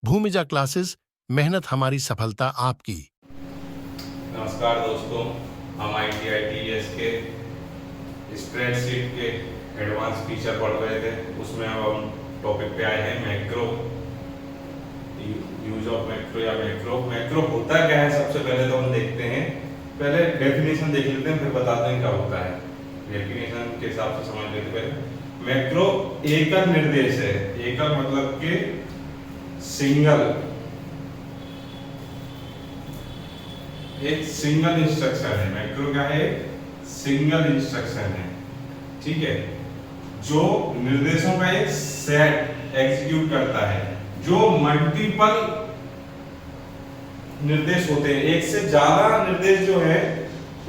Bhumija classes, मेहनत हमारी सफलता आपकी। नमस्कार दोस्तों, हम IITS के स्प्रेडशीट के एडवांस फीचर पढ़ रहे थे। उसमें अब हम टॉपिक पे आए हैं मैक्रो, यूज ऑफ मैक्रो या मैक्रो। मैक्रो होता क्या है सबसे पहले तो हम देखते हैं। पहले डेफिनेशन देख लेते हैं, फिर बताते हैं क्या होता है। डेफिनेशन के हिसाब से समझ लेते पहले। मैक्रो एकल निर्देश है। एकल मतलब कि सिंगल, एक सिंगल इंस्ट्रक्शन है। मैक्रो क्या है? सिंगल इंस्ट्रक्शन है, ठीक है, जो निर्देशों का एक सेट एग्जीक्यूट करता है। जो मल्टीपल निर्देश होते हैं, एक से ज्यादा निर्देश जो है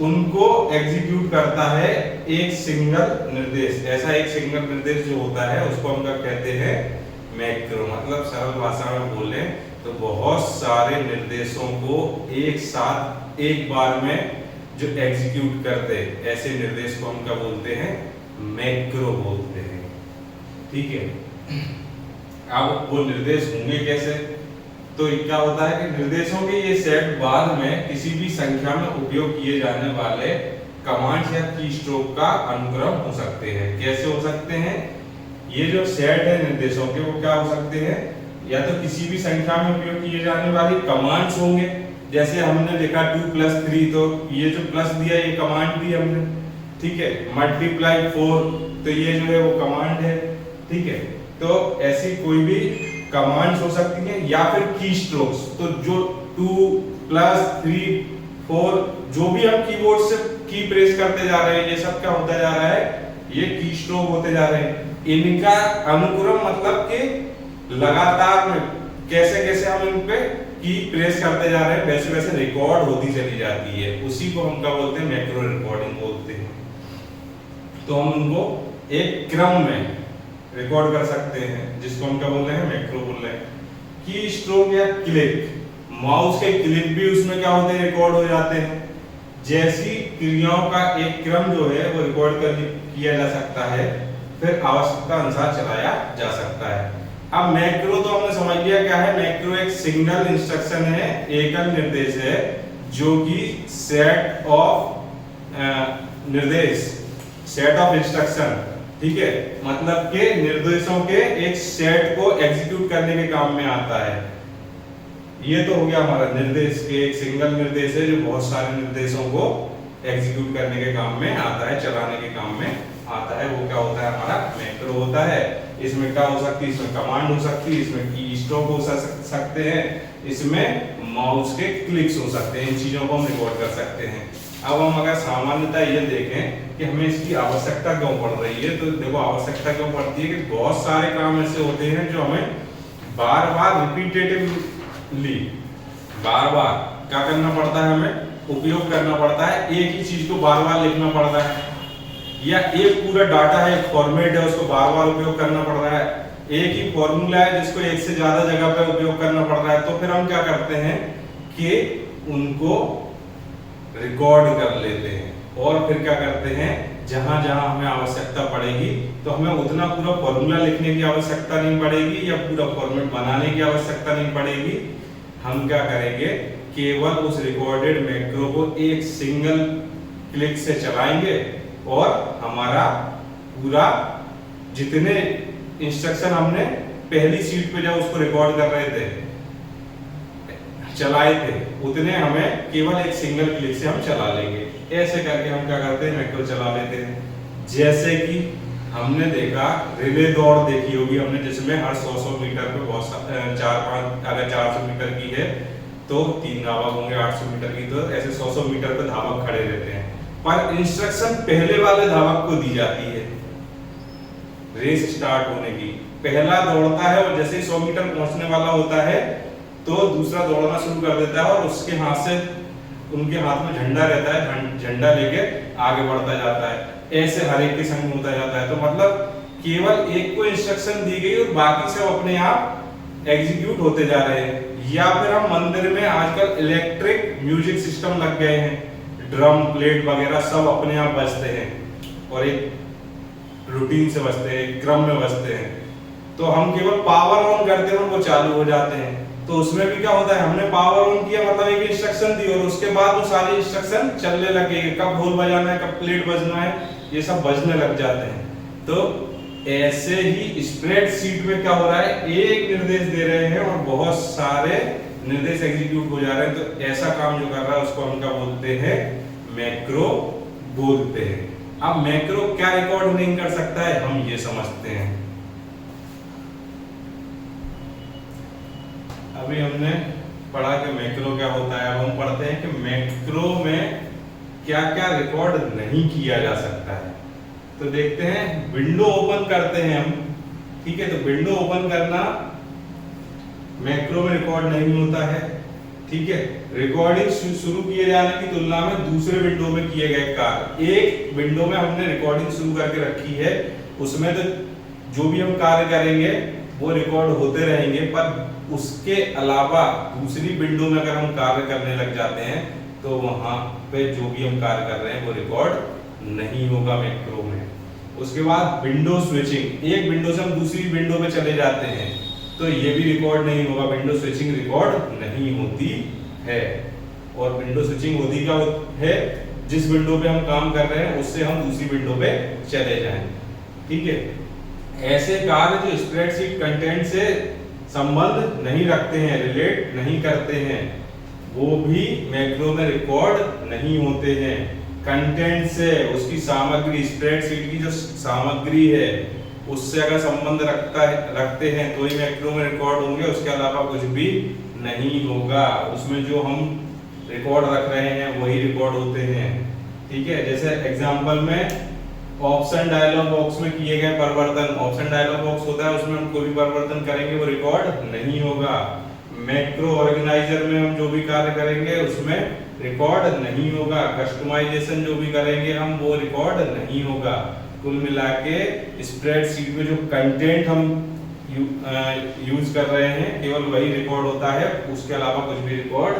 उनको एग्जीक्यूट करता है एक सिंगल निर्देश। ऐसा एक सिंगल निर्देश जो होता है उसको हम क्या कहते हैं? मैक्रो। मतलब सरल भाषा में बोले तो बहुत सारे निर्देशों को एक साथ एक बार में जो एग्जीक्यूट करते ऐसे निर्देश को हम क्या बोलते हैं? मैक्रो बोलते हैं, ठीक है। अब वो निर्देश होंगे कैसे? तो क्या होता है कि निर्देशों के ये सेट बाद में किसी भी संख्या में उपयोग किए जाने वाले कमांड्स या कीस्ट्रोक का अनुक्रम हो सकते हैं। कैसे हो सकते हैं? ये जो सेट है निर्देशों के वो क्या हो सकते हैं? या तो किसी भी संख्या में उपयोग किए जाने वाली कमांड्स होंगे। जैसे हमने देखा 2 + 3, तो ये जो प्लस दिया ये कमांड दी हमने, ठीक है। मल्टीप्लाई 4, तो ये जो है वो कमांड है, ठीक है। तो ऐसी कोई भी कमांड्स हो सकती हैं या फिर की स्ट्रोक्स। तो जो 2 + 3 4 जो भी हम कीबोर्ड से की प्रेस करते जा रहे हैं, ये सब क्या होता जा रहा है? ये की स्ट्रोक होते जा रहे हैं। इनका अनुक्रम मतलब कि लगातार में कैसे कैसे हम इन पे की प्रेस करते जा रहे हैं वैसे वैसे रिकॉर्ड होती चली जाती है। उसी को हम क्या बोलते हैं? मैक्रो रिकॉर्डिंग बोलते हैं। तो हम उनको एक क्रम में रिकॉर्ड कर सकते हैं, जिसको हम क्या बोल रहे हैं? मैक्रो बोल रहे हैं। की स्ट्रोक या क्लिक, माउस के क्लिक भी उसमें क्या होते हैं? रिकॉर्ड हो जाते हैं। जैसी क्रियाओं का एक क्रम जो है वो रिकॉर्ड किया जा सकता है, फिर आवश्यकता अनुसार चलाया जा सकता है। अब मैक्रो तो हमने समझ लिया क्या है। मैक्रो एक सिंगल इंस्ट्रक्शन है, एकल निर्देश है, जो कि सेट ऑफ निर्देश, सेट ऑफ इंस्ट्रक्शन, ठीक है, मतलब के निर्देशों के एक सेट को एग्जीक्यूट करने के काम में आता है। ये तो हो गया हमारा निर्देश के एक सिंगल निर्देश है जो बहुत सारे निर्देशों को एग्जीक्यूट करने के काम में आता है, चलाने के काम में आता है। वो क्या होता है? हमारा मैक्रो होता है। इसमें क्या हो सकती है? इसमें कमांड हो सकती है, इसमें की स्ट्रोक हो सकते हैं, इसमें माउस के क्लिक्स हो सकते हैं। इन चीजों को हम रिकॉर्ड कर सकते हैं। अब हम अगर सामान्यतः ये देखें कि हमें इसकी आवश्यकता क्यों पड़ रही है, तो देखो आवश्यकता क्यों पड़ती है कि बहुत सारे काम ऐसे होते हैं जो हमें बार बार रिपीटेटिवली बार बार क्या करना पड़ता है? हमें उपयोग करना पड़ता है। एक ही चीज को बार बार लिखना पड़ता है, या एक पूरा डाटा है, एक फॉर्मेट है, उसको बार बार उपयोग करना पड़ रहा है। एक ही फॉर्मूला है जिसको एक से ज्यादा जगह पे उपयोग करना पड़ रहा है। तो फिर हम क्या करते हैं कि उनको रिकॉर्ड कर लेते हैं, और फिर क्या करते हैं, जहां जहां हमें आवश्यकता पड़ेगी तो हमें उतना पूरा फॉर्मूला लिखने की आवश्यकता नहीं पड़ेगी या पूरा फॉर्मेट बनाने की आवश्यकता नहीं पड़ेगी। हम क्या करेंगे? केवल उस रिकॉर्डेड मैक्रो को एक सिंगल क्लिक से चलाएंगे और हमारा पूरा जितने इंस्ट्रक्शन हमने पहली शीट पे जब उसको रिकॉर्ड कर रहे थे, चलाए थे, उतने हमें केवल एक सिंगल क्लिक से हम चला लेंगे। ऐसे करके हम क्या करते हैं? मैक्रो चला लेते हैं। जैसे कि हमने देखा रिले दौड़ देखी होगी हमने, जिसमें हर 100 मीटर पे बहुत 4-5, अगर 400 मीटर की है तो 3 धावक होंगे, 800 मीटर की तो ऐसे 100 मीटर पे धावक खड़े रहते हैं। पर इंस्ट्रक्शन पहले वाले धावक को दी जाती है रेस स्टार्ट होने की। पहला दौड़ता है और जैसे 100 मीटर पहुंचने वाला होता है तो दूसरा दौड़ना शुरू कर देता है, और उसके हाथ से, उनके हाथ में झंडा रहता है, झंडा लेके आगे बढ़ता जाता है। ऐसे हर एक के संग होता जाता है। तो मतलब केवल एक को इंस्ट्रक्शन दी गई और बाकी सब अपने आप एग्जीक्यूट होते जा रहे हैं। या फिर हम मंदिर में आजकल इलेक्ट्रिक म्यूजिक सिस्टम लग गए हैं, ड्रम प्लेट वगैरह सब अपने आप बजते हैं और एक रूटीन से बजते हैं, एक क्रम में बजते हैं। तो हम केवल पावर ऑन करते हैं और वो चालू हो जाते हैं। तो उसमें भी क्या होता है, हमने पावर ऑन किया मतलब एक इंस्ट्रक्शन दी और उसके बाद वो सारी इंस्ट्रक्शन चलने लगेगी, कब ढोल बजाना है, कब प्लेट बजना है, ये सब बजने लग जाते हैं। तो ऐसे ही स्प्रेडशीट में क्या हो रहा है, एक निर्देश दे रहे हैं और बहुत सारे निर्देश एग्जीक्यूट हो जा रहे हैं। तो ऐसा काम जो कर रहा है उसको हम क्या बोलते हैं, मैक्रो बोलते हैं। अब मैक्रो क्या रिकॉर्ड नहीं कर सकता है, हम ये समझते हैं। अभी हमने पढ़ा कि मैक्रो क्या होता है, अब हम पढ़ते हैं कि मैक्रो में क्या क्या रिकॉर्ड नहीं किया जा सकता है। तो देखते हैं, विंडो ओपन करते हैं हम, ठीक है। तो विंडो ओपन करना मैक्रो में रिकॉर्ड नहीं होता है, ठीक है। रिकॉर्डिंग शुरू किए जाने की तुलना में दूसरे विंडो में किए गए कार्य, एक विंडो में हमने रिकॉर्डिंग शुरू करके रखी है, उसमें तो जो भी हम कार्य करेंगे वो रिकॉर्ड होते रहेंगे, पर उसके अलावा दूसरी विंडो में अगर हम कार्य करने लग जाते हैं तो वहां पे जो भी हम कार्य कर रहे हैं वो रिकॉर्ड नहीं होगा मैक्रो में। उसके बाद विंडो स्विचिंग, एक विंडो से हम दूसरी विंडो में चले जाते हैं तो ये भी रिकॉर्ड नहीं होगा, विंडो स्विचिंग रिकॉर्ड नहीं होती है। और विंडो स्विचिंग होती क्या है, जिस विंडो पे हम काम कर रहे हैं उससे हम दूसरी विंडो पे चले जाएं, ठीक है। ऐसे कार्य जो स्प्रेडशीट कंटेंट से संबंध नहीं रखते हैं, रिलेट नहीं करते हैं, वो भी मैक्रो में रिकॉर्ड नहीं होते हैं। कंटेंट से, उसकी सामग्री, स्प्रेडशीट की जो सामग्री है उससे अगर संबंध रखते हैं तो ही मैक्रो में रिकॉर्ड होंगे, उसके अलावा कुछ भी नहीं होगा। उसमें जो हम रिकॉर्ड रख रहे हैं वही रिकॉर्ड होते हैं, ठीक है। जैसे एग्जांपल में ऑप्शन डायलॉग बॉक्स में किए गए परिवर्तन, ऑप्शन डायलॉग बॉक्स होता है उसमें हम कोई भी परिवर्तन करेंगे वो रिकॉर्ड नहीं होगा। मैक्रो ऑर्गेनाइजर में हम जो भी कार्य करेंगे उसमें रिकॉर्ड नहीं होगा। कस्टमाइजेशन जो भी करेंगे हम वो रिकॉर्ड नहीं होगा। कुल मिला के स्प्रेडशीट में जो कंटेंट हम यूज कर रहे हैं केवल वही रिकॉर्ड होता है, उसके अलावा कुछ भी रिकॉर्ड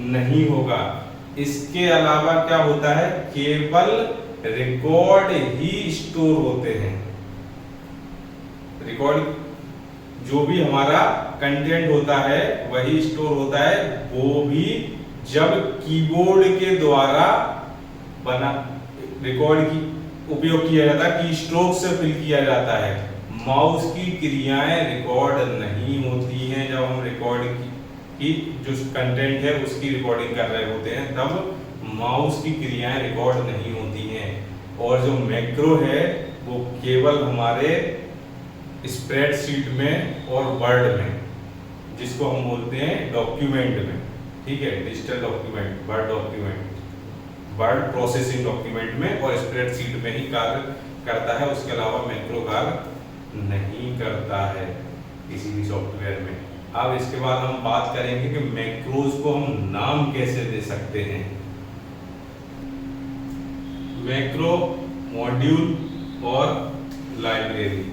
नहीं होगा। इसके अलावा क्या होता है, केवल रिकॉर्ड ही स्टोर होते हैं। रिकॉर्ड जो भी हमारा कंटेंट होता है वही स्टोर होता है, वो भी जब कीबोर्ड के द्वारा बना रिकॉर्ड की उपयोग किया जाता है, की स्ट्रोक से फिल किया जाता है। माउस की क्रियाएं रिकॉर्ड नहीं होती हैं। जब हम रिकॉर्ड की जो कंटेंट है उसकी रिकॉर्डिंग कर रहे होते हैं तब माउस की क्रियाएं रिकॉर्ड नहीं होती हैं। और जो मैक्रो है वो केवल हमारे स्प्रेडशीट में और वर्ड में, जिसको हम बोलते हैं डॉक्यूमेंट में, ठीक है, digital document, word document, word processing document में और स्प्रेडशीट में ही कार्य करता है, उसके अलावा मैक्रो कार्य नहीं करता है किसी भी सॉफ्टवेयर में। अब इसके बाद हम बात करेंगे कि मैक्रोज को हम नाम कैसे दे सकते हैं। मैक्रो, मॉड्यूल और लाइब्रेरी,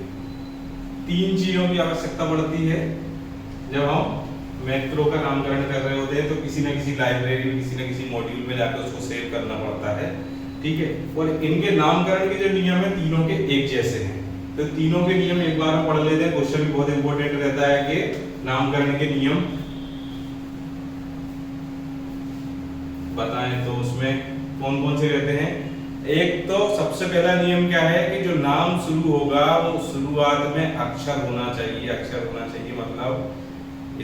तीन चीजों की आवश्यकता पड़ती है जब हम मैक्रो का नामकरण कर रहे होते हैं। तो किसी न किसी लाइब्रेरी में, किसी न किसी मॉड्यूल में जाकर उसको सेव करना पड़ता है, ठीक है। और इनके नामकरण के जो नियम है तीनों के एक जैसे हैं। तो तीनों के नियम एक बार हम पढ़ लेते हैं, क्वेश्चन भी बहुत इंपॉर्टेंट रहता है कि नामकरण के नियम बताएं तो उसमें कौन कौन से रहते हैं। एक तो सबसे पहला नियम क्या है कि जो नाम शुरू होगा वो शुरुआत में अक्षर होना चाहिए। अक्षर होना चाहिए मतलब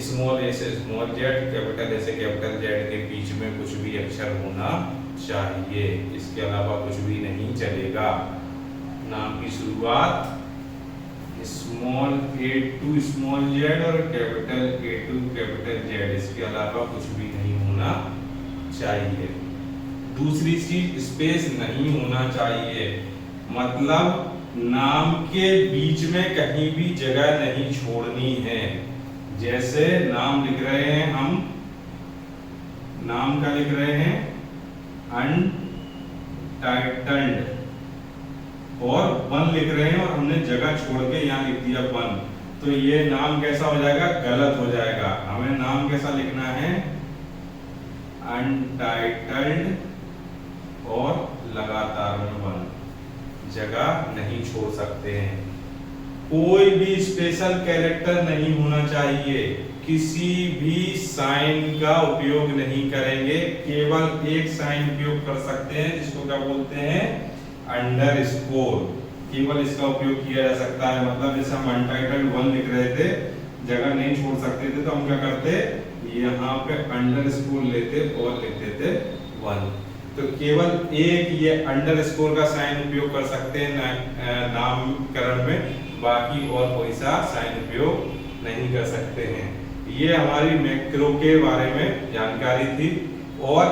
स्मॉल ए से स्मॉल जेड, कैपिटल ए से कैपिटल जेड के बीच में कुछ भी अक्षर होना चाहिए, इसके अलावा कुछ भी नहीं चलेगा। नाम की शुरुआत small A to small Z और capital A to capital Z, इसके अलावा कुछ भी नहीं होना चाहिए। दूसरी चीज, स्पेस नहीं होना चाहिए, मतलब नाम के बीच में कहीं भी जगह नहीं छोड़नी है। जैसे नाम लिख रहे हैं हम, नाम का लिख रहे हैं अनटाइटल्ड और वन लिख रहे हैं और हमने जगह छोड़ के यहाँ लिख दिया वन, तो ये नाम कैसा हो जाएगा, गलत हो जाएगा। हमें नाम कैसा लिखना है, अनटाइटल्ड और लगातार में वन, जगह नहीं छोड़ सकते हैं। कोई भी स्पेशल कैरेक्टर नहीं होना चाहिए, किसी भी साइन का उपयोग नहीं करेंगे, केवल एक साइन उपयोग कर सकते हैं जिसको क्या बोलते हैं, अंडरस्कोर। केवल इसका उपयोग किया जा सकता है। मतलब जैसे हम अनटाइटल्ड 1 लिख रहे थे, जगह नहीं छोड़ सकते थे तो हम क्या करते, यहाँ पे अंडरस्कोर लेते और लिखते थे 1। तो केवल एक ये अंडरस्कोर का साइन उपयोग कर सकते हैं नामकरण में, बाकी और कोई सा साइन उपयोग नहीं कर सकते हैं। ये हमारी मैक्रो के बारे में जानकारी थी। और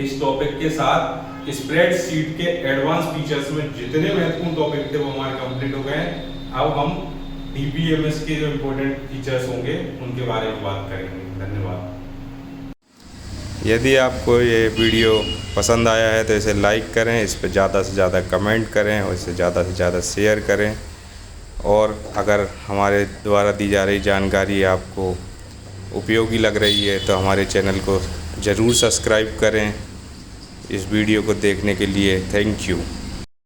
इस टॉपिक के साथ स्प्रेडशीट के एडवांस फीचर्स में जितने महत्वपूर्ण टॉपिक थे वो हमारे कंप्लीट हो गए। अब हम डीबीएमएस के जो इम्पोर्टेंट फीचर्स होंगे उनके बारे में बात करेंगे। धन्यवाद। यदि आपको ये वीडियो पसंद आया है तो इसे लाइक करें, इस पर ज़्यादा से ज़्यादा कमेंट करें और इसे ज़्यादा से ज़्यादा शेयर करें। और अगर हमारे द्वारा दी जा रही जानकारी आपको उपयोगी लग रही है तो हमारे चैनल को ज़रूर सब्सक्राइब करें। इस वीडियो को देखने के लिए थैंक यू।